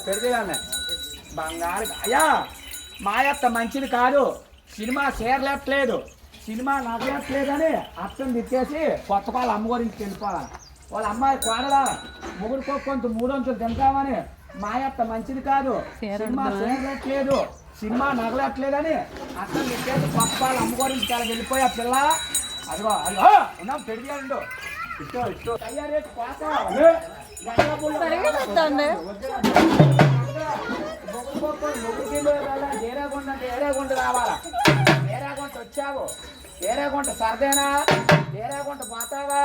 పెడితే బంగారు అయ్యా మాయత్త మంచిది కాదు, సినిమా చేరలేట్లేదు, సినిమా నగలేట్లేదని అర్థం తిట్టేసి కొత్త వాళ్ళ అమ్మ గురించి వెళ్ళిపోవాలి. వాళ్ళ అమ్మాయి కోడలా ముగ్గురు కొంత 300 తింటామని మాయత్త మంచిది కాదు, సినిమా చేరలేట్లేదు, సినిమా నగలేట్లేదని అర్థం తిట్టేసి కొత్త వాళ్ళ అమ్మ గురించి చాలా వెళ్ళిపోయా పిల్ల. అదిగో అదిగో ఉన్నాం పెడితే ఇష్టం తయారీ కోసా ఏరాగుంట అంటే ఏరాగుంట రావాలా, ఏరాగుంట వచ్చావు, ఏరాగుంట సరదేనా, ఏరాగుంట పోతావా,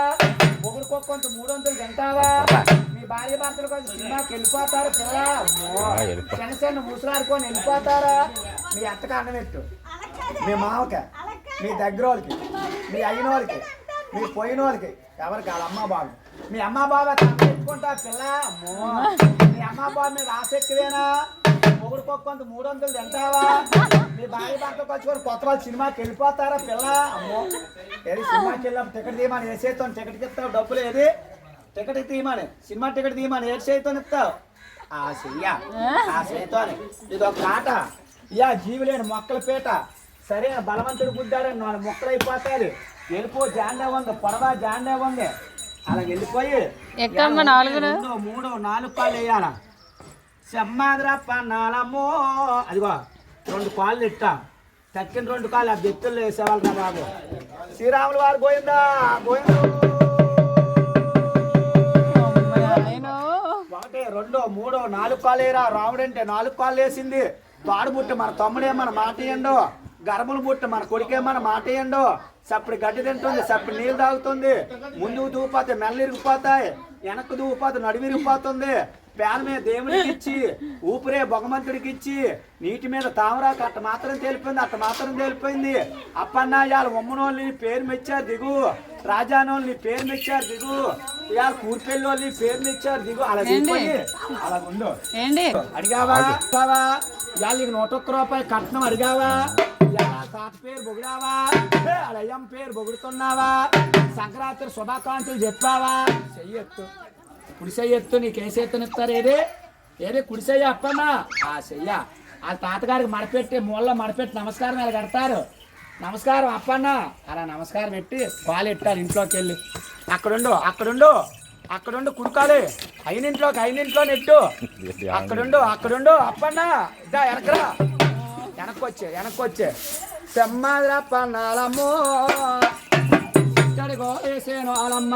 ముగ్గురు కొంత 300 తింటావా, మీ భార్య భర్తలు కొంచెం సినిమాకి వెళ్ళిపోతారు పిల్ల, చిన్న చిన్న ముసులాడుకొని వెళ్ళిపోతారా, మీ అత్తకి అన్నమెట్టు, మీ మామకి, మీ దగ్గర వాళ్ళకి, మీ అయిన వాళ్ళకి, మీ పోయిన వాళ్ళకి, ఎవరికి వాళ్ళ అమ్మ బాబు, మీ అమ్మ బాబా తెచ్చుకుంటా పిల్ల, అమ్మో మీ అమ్మ బాబు మీద ఆసక్తివేనా, మొగుడు కొంత 300 తింటావా, మీ భార్య భర్త వచ్చుకొని కొత్త వాళ్ళు సినిమాకి వెళ్ళిపోతారా పిల్ల, అమ్మో ఏది సినిమాకి వెళ్ళాం టికెట్ తీయమని ఏ చేతో టికెట్కి ఇస్తావు, డబ్బులు ఏది టికెట్ తీయమని, సినిమా టికెట్ తీయమని ఏ చేతో ఇస్తావు, ఆ చెయ్యా ఆ చేతో ఇది ఒక ఆట, ఇయా జీవులేని మొక్కల పీట, సరైన బలవంతుడు బుద్ధారని 4 మొక్కలు అయిపోతాయి, వెళ్ళిపో జాండే ఉంది, పొడవా జాండే ఉంది, అలా వెళ్ళిపోయి 2 3 4 కాళ్ళు వేయాలా, సెమ్మాదిరా పన్నాలమ్మో, అదిగో 2 కాళ్ళు ఇట్టా, తక్కిన 2 కాళ్ళు ఆ బెత్తుల్లో వేసేవాళ్ళు కదా బాబు, శ్రీరాములు వారు గోయిందా గోయిందు, 1 2 3 4 కాళ్ళు వేయరా, రాముడు అంటే 4 కాళ్ళు వేసింది, తాడు బుట్ట మన తమ్ముడే మన మాట ఇయ్యండు, గర్భలు బుట్ట మన కొడుకే మన మాట ఇయ్యండు, సప్పుడు గడ్డి తింటుంది, సప్పుడు నీళ్ళు తాగుతుంది, ముందుకు దూపోతే మెల్ల ఇరిగిపోతాయి, వెనక్కు దూపోతే నడుము ఇరిగిపోతుంది, పేద మీద దేవుడికి ఇచ్చి ఊపిరే భగవంతుడికి ఇచ్చి నీటి మీద తామరాకు అట్ట మాత్రం తేలిపోయింది, అప్పన్నాయాల ఉమ్మనోళ్ళని పేరు మెచ్చారు దిగు, రాజానోళ్ళని పేరు మెచ్చారు దిగు, ఇవాళ కూర్పెళ్ళోళ్ళని పేరు మెచ్చారు దిగు, అలా దిగిపోయి అలా ఉండు. అడిగావా ఇవాళ నీకు 101 రూపాయలు కట్నం అడిగావా, తాత పేరు పొగిడావా, అయ్యం పేరు పొగుడుతున్నావా, సంక్రాంతి శుభాకాంక్షలు చెప్పావా, చెయ్యొత్తు కుడిసెయ్యొత్తు, నీకు ఏసేత్తనిస్తారు ఏదే కుడిసెయ్య అప్పన్నా, ఆ చెయ్య వాళ్ళ తాతగారికి మడపెట్టి మూలలో మడపెట్టి నమస్కారం అలా కడతారు, నమస్కారం అప్పన్నా అలా నమస్కారం పెట్టి పాలు ఎట్టారు, ఇంట్లోకి వెళ్ళి అక్కడుండు కుడుకాలి, అయినింట్లో నెట్టు, అక్కడుండు అప్పన్నా ఇద్దా వెనక్కొచ్చే సెమ్మాదిరా పన్నాలమ్మో ఇక్కడికో వేసేను వాళ్ళమ్మ.